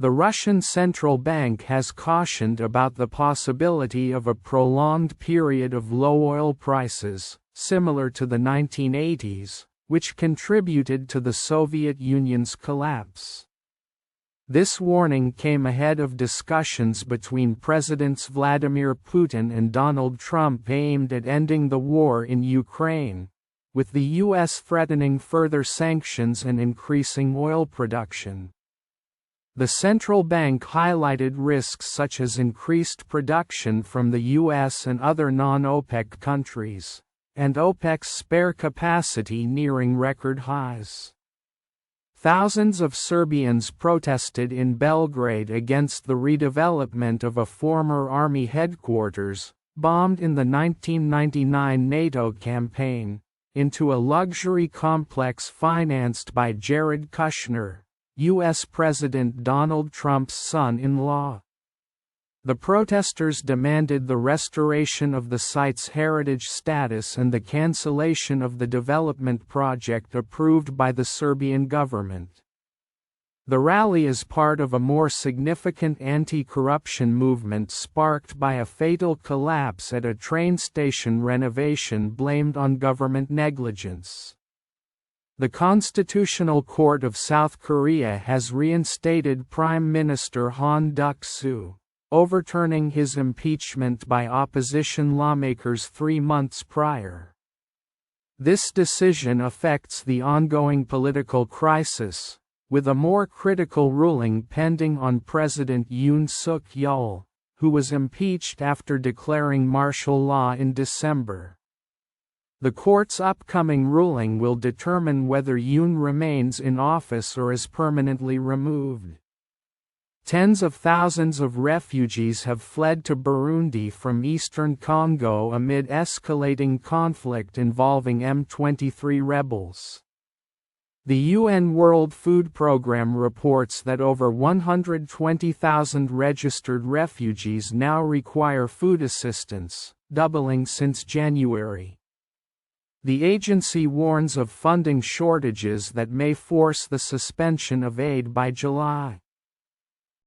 The Russian central bank has cautioned about the possibility of a prolonged period of low oil prices, similar to the 1980s, which contributed to the Soviet Union's collapse. This warning came ahead of discussions between Presidents Vladimir Putin and Donald Trump aimed at ending the war in Ukraine, with the U.S. threatening further sanctions and increasing oil production. The central bank highlighted risks such as increased production from the U.S. and other non-OPEC countries, and OPEC's spare capacity nearing record highs. Thousands of Serbians protested in Belgrade against the redevelopment of a former army headquarters, bombed in the 1999 NATO campaign, into a luxury complex financed by Jared Kushner, U.S. President Donald Trump's son-in-law. The protesters demanded the restoration of the site's heritage status and the cancellation of the development project approved by the Serbian government. The rally is part of a more significant anti-corruption movement sparked by a fatal collapse at a train station renovation blamed on government negligence. The Constitutional Court of South Korea has reinstated Prime Minister Han Duck-soo, overturning his impeachment by opposition lawmakers 3 months prior. This decision affects the ongoing political crisis, with a more critical ruling pending on President Yoon Suk-yeol, who was impeached after declaring martial law in December. The court's upcoming ruling will determine whether Yoon remains in office or is permanently removed. Tens of thousands of refugees have fled to Burundi from eastern Congo amid escalating conflict involving M23 rebels. The UN World Food Programme reports that over 120,000 registered refugees now require food assistance, doubling since January. The agency warns of funding shortages that may force the suspension of aid by July.